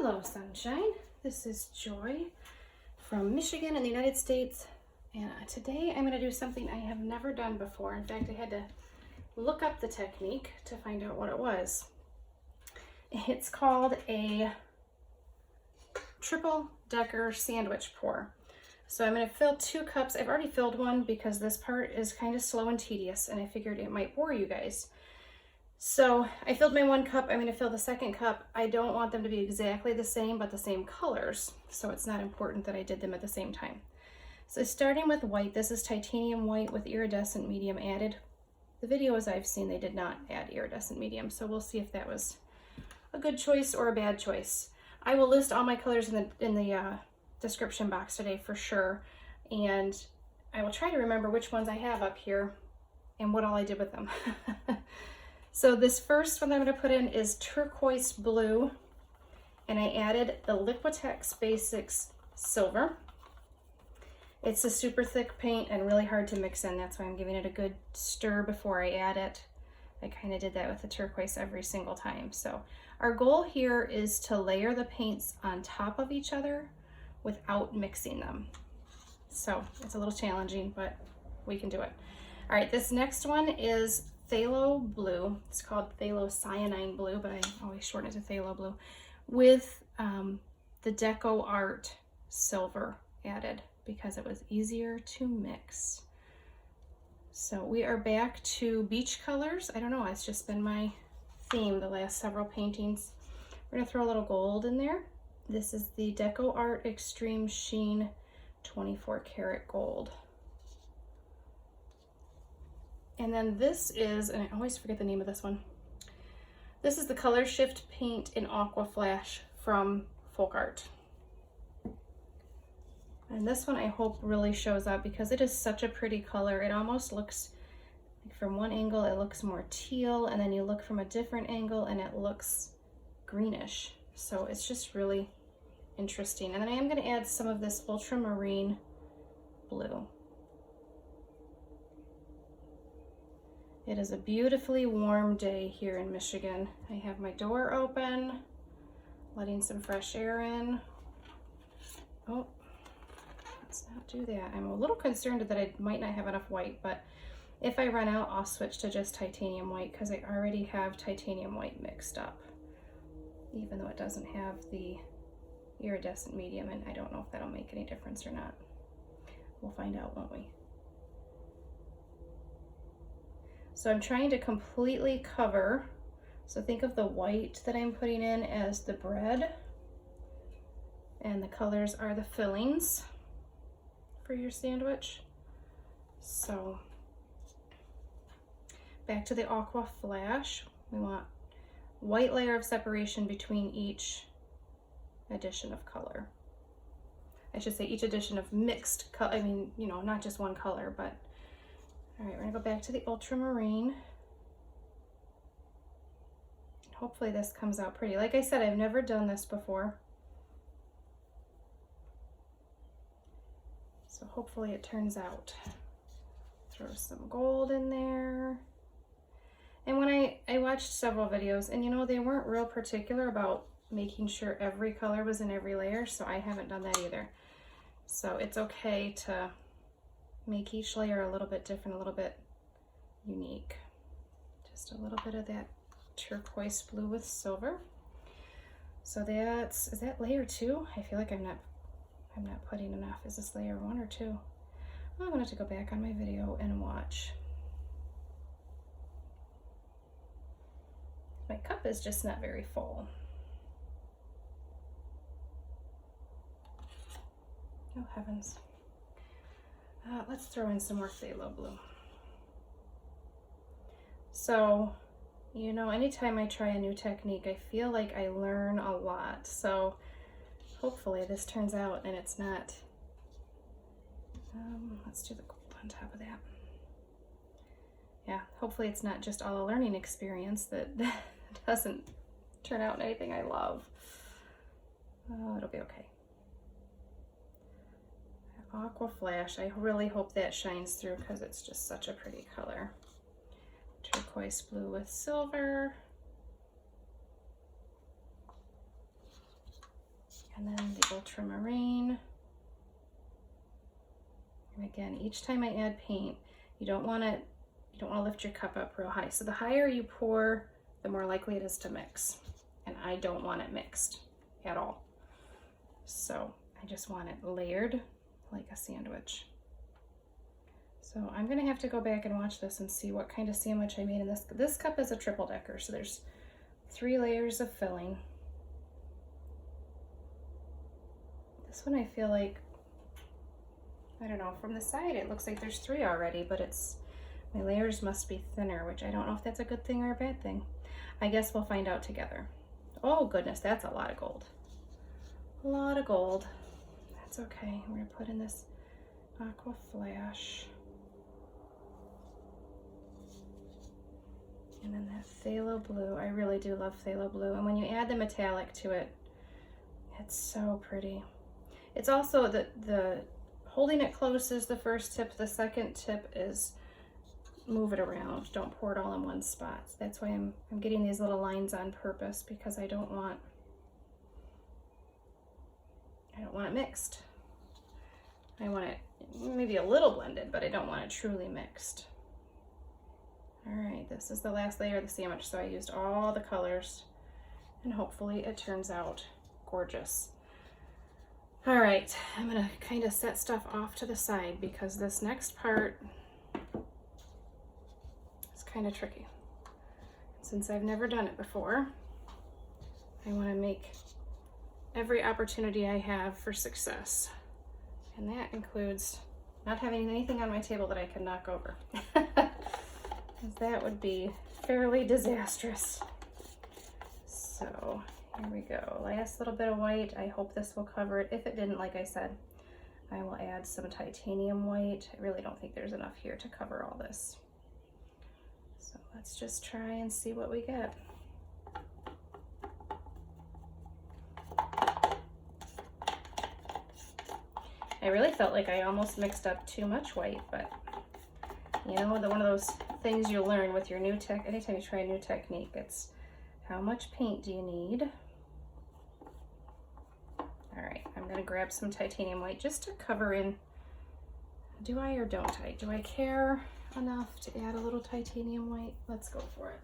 Hello, sunshine. This is Joy from Michigan in the United States, and today I'm going to do something I have never done before. In fact, I had to look up the technique to find out what it was. It's called a triple decker sandwich pour. So I'm going to fill 2 cups. I've already filled one because this part is kind of slow and tedious, and I figured it might bore you guys. So I filled my 1 cup. I'm going to fill the 2nd cup. I don't want them to be exactly the same, but the same colors. So it's not important that I did them at the same time. So starting with white, this is titanium white with iridescent medium added. The videos I've seen, they did not add iridescent medium. So we'll see if that was a good choice or a bad choice. I will list all my colors in the description box today for sure. And I will try to remember which ones I have up here and what all I did with them. So this first one I'm going to put in is Turquoise Blue, and I added the Liquitex Basics Silver. It's a super thick paint and really hard to mix in. That's why I'm giving it a good stir before I add it. I kind of did that with the turquoise every single time. So our goal here is to layer the paints on top of each other without mixing them. So it's a little challenging, but we can do it. All right, this next one is Phthalo Blue. It's called Phthalocyanine Blue, but I always shorten it to Phthalo Blue, with the DecoArt Silver added because it was easier to mix. So we are back to beach colors. I don't know, it's just been my theme the last several paintings. We're gonna throw a little gold in there. This is the DecoArt Extreme Sheen 24 karat gold. And then this is, and I always forget the name of this one. This is the Color Shift paint in Aqua Flash from Folk Art. And this one I hope really shows up because it is such a pretty color. It almost looks, like from one angle it looks more teal, and then you look from a different angle and it looks greenish. So it's just really interesting. And then I am going to add some of this Ultramarine Blue. It is a beautifully warm day here in Michigan. I have my door open, letting some fresh air in. Oh, let's not do that. I'm a little concerned that I might not have enough white, but if I run out, I'll switch to just titanium white because I already have titanium white mixed up, even though it doesn't have the iridescent medium, and I don't know if that'll make any difference or not. We'll find out, won't we? So I'm trying to completely cover, so think of the white that I'm putting in as the bread, and the colors are the fillings for your sandwich. So back to the Aqua Flash, we want white layer of separation between each addition of color. I should say each addition of mixed color, I mean, you know, not just one color, but all right, we're gonna go back to the ultramarine. Hopefully this comes out pretty. Like I said, I've never done this before. So hopefully it turns out. Throw some gold in there. And when I watched several videos, and you know, they weren't real particular about making sure every color was in every layer, so I haven't done that either. So it's okay to make each layer a little bit different, a little bit unique. Just a little bit of that turquoise blue with silver. So that's, is that layer 2? I feel like I'm not putting enough. Is this layer 1 or 2? Well, I'm gonna have to go back on my video and watch. My cup is just not very full. Oh heavens. Let's throw in some more Phthalo Blue. So, you know, anytime I try a new technique, I feel like I learn a lot. So hopefully this turns out and it's not, let's do the gold on top of that. Yeah, hopefully it's not just all a learning experience that doesn't turn out in anything I love. Oh, it'll be okay. Aqua Flash, I really hope that shines through because it's just such a pretty color. Turquoise blue with silver. And then the ultramarine. And again, each time I add paint, you don't want to lift your cup up real high. So the higher you pour, the more likely it is to mix. And I don't want it mixed at all. So I just want it layered like a sandwich. So I'm gonna have to go back and watch this and see what kind of sandwich I made in this. This cup is a triple decker, so there's 3 layers of filling. This one I feel like, I don't know, from the side it looks like there's 3 already, but my layers must be thinner, which I don't know if that's a good thing or a bad thing. I guess we'll find out together. Oh goodness, that's a lot of gold. A lot of gold. That's okay. We're gonna put in this Aqua Flash. And then that Phthalo Blue. I really do love Phthalo Blue. And when you add the metallic to it, it's so pretty. It's also the holding it close is the first tip. The second tip is move it around. Don't pour it all in one spot. That's why I'm getting these little lines on purpose, because I don't want it mixed. I want it maybe a little blended, but I don't want it truly mixed. All right, this is the last layer of the sandwich, so I used all the colors, and hopefully it turns out gorgeous. All right, I'm gonna kind of set stuff off to the side because this next part is kind of tricky. Since I've never done it before, I want to make every opportunity I have for success. And that includes not having anything on my table that I can knock over. Because that would be fairly disastrous. So here we go. Last little bit of white. I hope this will cover it. If it didn't, like I said, I will add some titanium white. I really don't think there's enough here to cover all this. So let's just try and see what we get. I really felt like I almost mixed up too much white, but you know, one of those things you learn with your new anytime you try a new technique, it's how much paint do you need? All right, I'm gonna grab some titanium white just to cover in. Do I or don't I? Do I care enough to add a little titanium white? Let's go for it.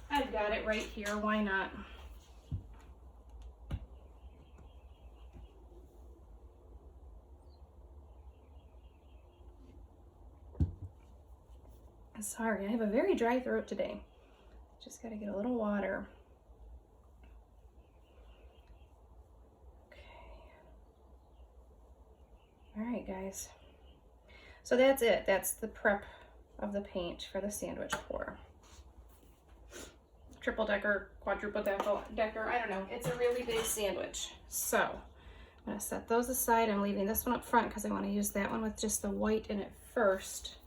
I've got it right here, why not? Sorry, I have a very dry throat today. Just gotta get a little water. Okay. All right, guys. So that's it. That's the prep of the paint for the sandwich pour. Triple decker, quadruple decker, I don't know. It's a really big sandwich. So I'm gonna set those aside. I'm leaving this one up front because I want to use that one with just the white in it first,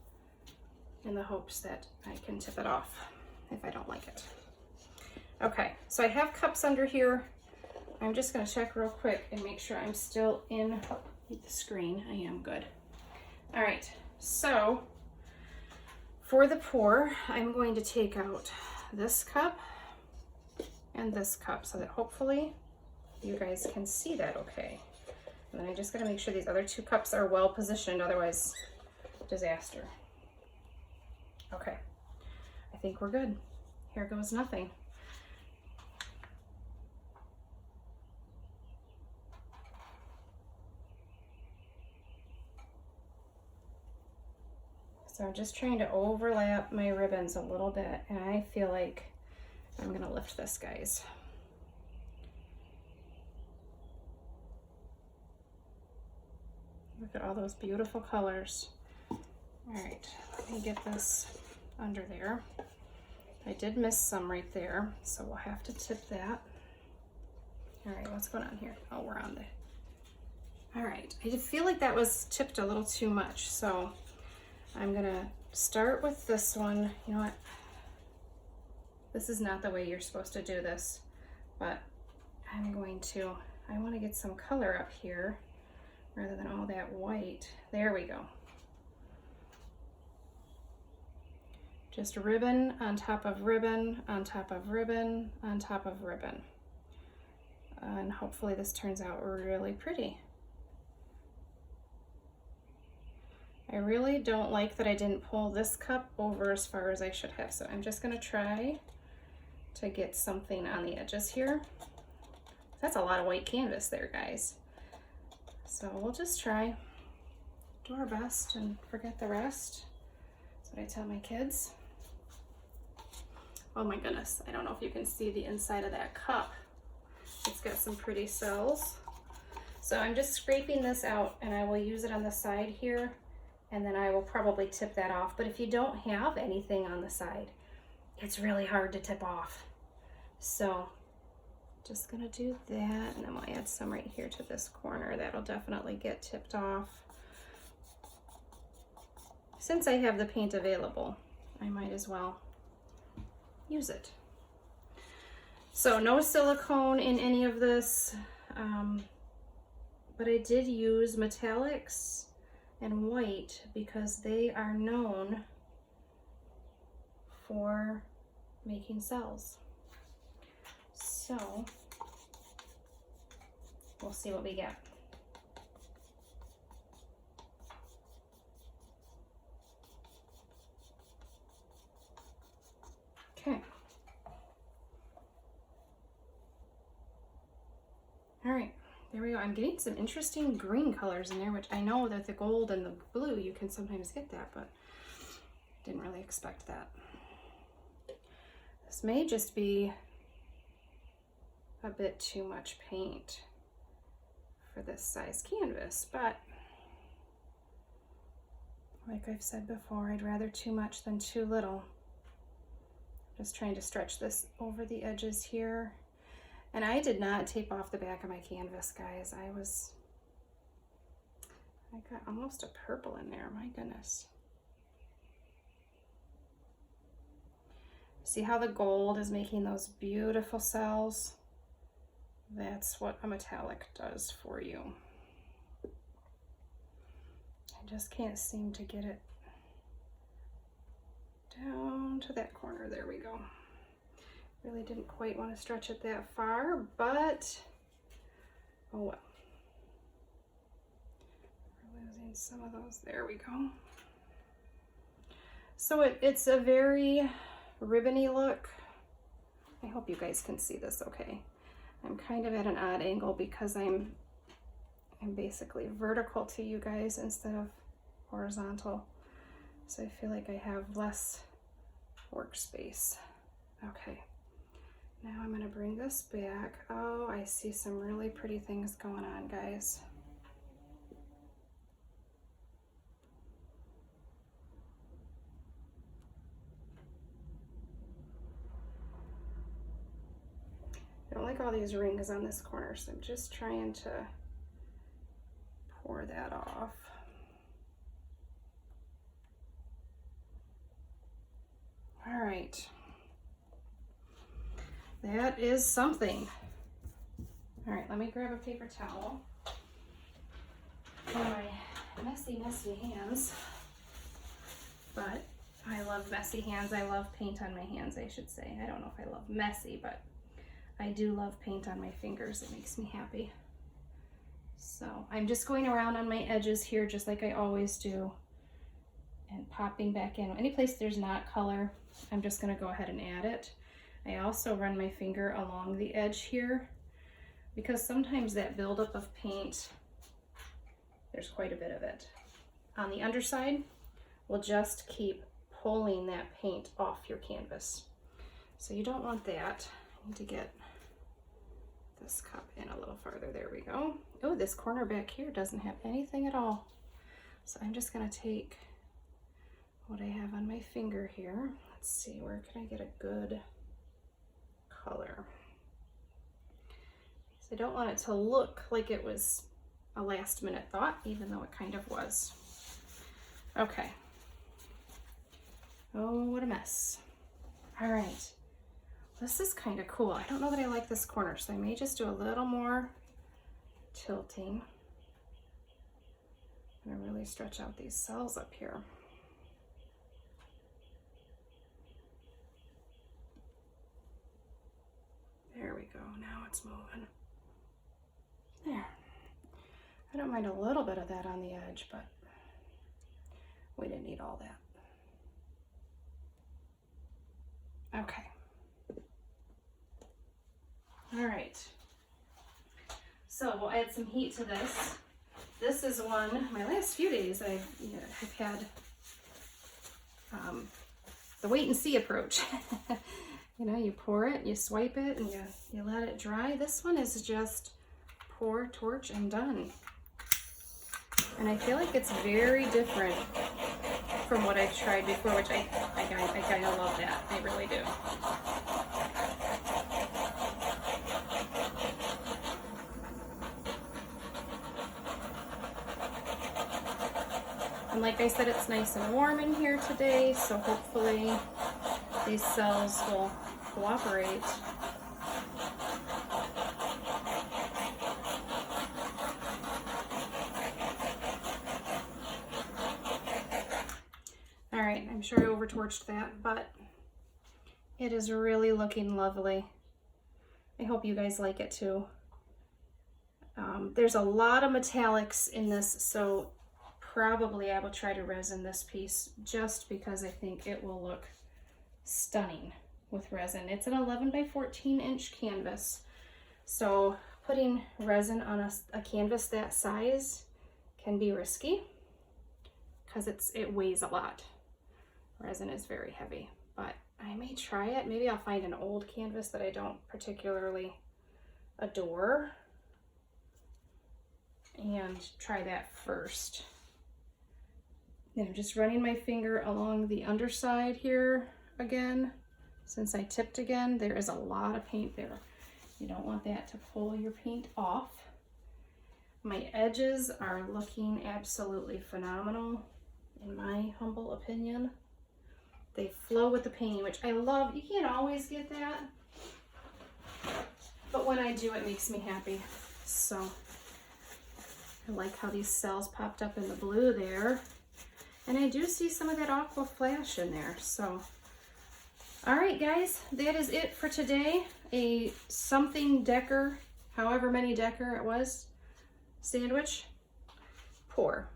in the hopes that I can tip it off if I don't like it. Okay, so I have cups under here. I'm just gonna check real quick and make sure I'm still in the screen. I am good. All right, so for the pour, I'm going to take out this cup and this cup so that hopefully you guys can see that okay. And then I just gotta make sure these other 2 cups are well positioned, otherwise disaster. Okay, I think we're good. Here goes nothing. So I'm just trying to overlap my ribbons a little bit, and I feel like I'm gonna lift this, guys. Look at all those beautiful colors. All right, let me get this under there. I did miss some right there, so we'll have to tip that. All right, what's going on here? Oh, we're on the, all right. I feel like that was tipped a little too much, so I'm gonna start with this one. You know what? This is not the way you're supposed to do this, but I wanna get some color up here rather than all that white. There we go. Just ribbon on top of ribbon, on top of ribbon, on top of ribbon. and hopefully this turns out really pretty. I really don't like that I didn't pull this cup over as far as I should have, so I'm just gonna try to get something on the edges here. That's a lot of white canvas there, guys. So we'll just try, do our best and forget the rest. That's what I tell my kids. Oh my goodness, I don't know if you can see the inside of that cup. It's got some pretty cells. So I'm just scraping this out and I will use it on the side here, and then I will probably tip that off. But if you don't have anything on the side, it's really hard to tip off. So just gonna do that, and then we'll add some right here to this corner. That'll definitely get tipped off. Since I have the paint available, I might as well use it. So no silicone in any of this, but I did use metallics and white because they are known for making cells. So we'll see what we get. Okay. All right, there we go. I'm getting some interesting green colors in there, which I know that the gold and the blue, you can sometimes get that, but didn't really expect that. This may just be a bit too much paint for this size canvas, but like I've said before, I'd rather too much than too little. Just trying to stretch this over the edges here. And I did not tape off the back of my canvas, guys. I got almost a purple in there, my goodness. See how the gold is making those beautiful cells? That's what a metallic does for you. I just can't seem to get it down to that corner. There we go. Really didn't quite want to stretch it that far, but oh well. We're losing some of those. There we go. So it's a very ribbony look. I hope you guys can see this okay. I'm kind of at an odd angle because I'm basically vertical to you guys instead of horizontal. So I feel like I have less workspace. Okay, now I'm gonna bring this back. Oh, I see some really pretty things going on, guys. I don't like all these rings on this corner, so I'm just trying to pour that off. All right, that is something. All right, let me grab a paper towel for my messy hands. But I love messy hands. I love paint on my hands, I should say. I don't know if I love messy, but I do love paint on my fingers. It makes me happy. So I'm just going around on my edges here just like I always do and popping back in. Any place there's not color, I'm just gonna go ahead and add it. I also run my finger along the edge here because sometimes that buildup of paint, there's quite a bit of it. On the underside, we'll just keep pulling that paint off your canvas. So you don't want that. I need to get this cup in a little farther. There we go. Oh, this corner back here doesn't have anything at all. So I'm just gonna take what I have on my finger here. Let's see, where can I get a good color? So I don't want it to look like it was a last minute thought, even though it kind of was. Okay. Oh, what a mess. All right. This is kind of cool. I don't know that I like this corner, so I may just do a little more tilting. I'm gonna really stretch out these cells up here. There we go, now it's moving. I don't mind a little bit of that on the edge, but we didn't need all that. Okay. All right. So we'll add some heat to this. This is one, my last few days I've had the wait and see approach. You know, you pour it, you swipe it, and you let it dry. This one is just pour, torch, and done. And I feel like it's very different from what I've tried before, which I kind of love that. I really do. And like I said, it's nice and warm in here today, so hopefully these cells will cooperate. All right, I'm sure I over-torched that, but it is really looking lovely. I hope you guys like it too. There's a lot of metallics in this, so probably I will try to resin this piece just because I think it will look stunning with resin. It's an 11 by 14 inch canvas, so putting resin on a canvas that size can be risky because it weighs a lot. Resin is very heavy, but I may try it. Maybe I'll find an old canvas that I don't particularly adore and try that first. And I'm just running my finger along the underside here again. Since I tipped again, there is a lot of paint there. You don't want that to pull your paint off. My edges are looking absolutely phenomenal, in my humble opinion. They flow with the paint, which I love. You can't always get that, but when I do, it makes me happy. So I like how these cells popped up in the blue there. And I do see some of that aqua flash in there. So, all right, guys, that is it for today. A something decker, however many decker it was, sandwich, pour.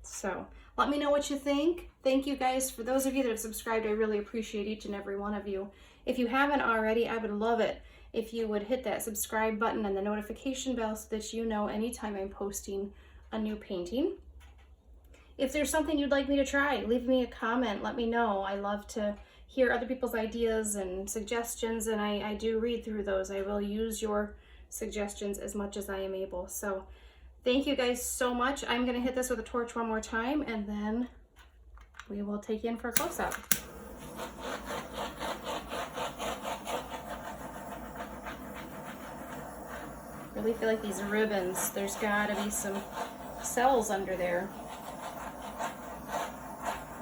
So let me know what you think. Thank you guys. For those of you that have subscribed, I really appreciate each and every one of you. If you haven't already, I would love it if you would hit that subscribe button and the notification bell so that you know anytime I'm posting a new painting. If there's something you'd like me to try, leave me a comment, let me know. I love to hear other people's ideas and suggestions, and I do read through those. I will use your suggestions as much as I am able. So thank you guys so much. I'm gonna hit this with a torch one more time, and then we will take you in for a close-up. Really feel like these ribbons, there's gotta be some cells under there.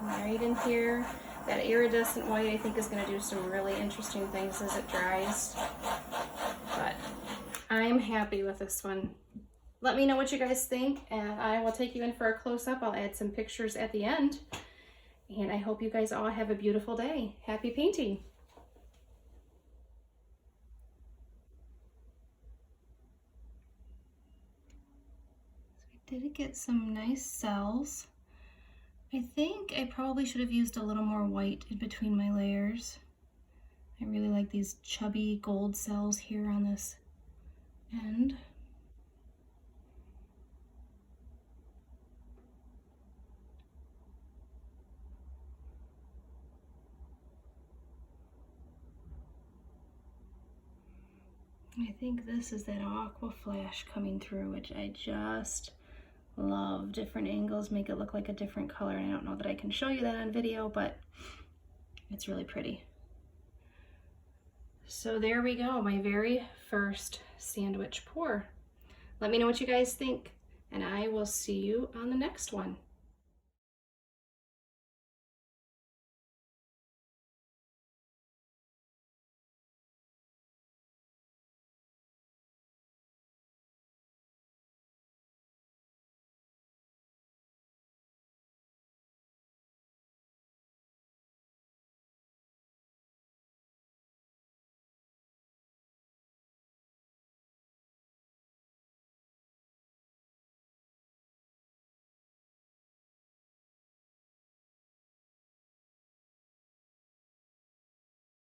Right in here. That iridescent white I think is going to do some really interesting things as it dries. But I'm happy with this one. Let me know what you guys think, and I will take you in for a close-up. I'll add some pictures at the end. And I hope you guys all have a beautiful day. Happy painting! So I did get some nice cells. I think I probably should have used a little more white in between my layers. I really like these chubby gold cells here on this end. I think this is that aqua flash coming through, which I just love. Different angles make it look like a different color, and I don't know that I can show you that on video, but it's really pretty. So there we go, my very first sandwich pour. Let me know what you guys think, and I will see you on the next one.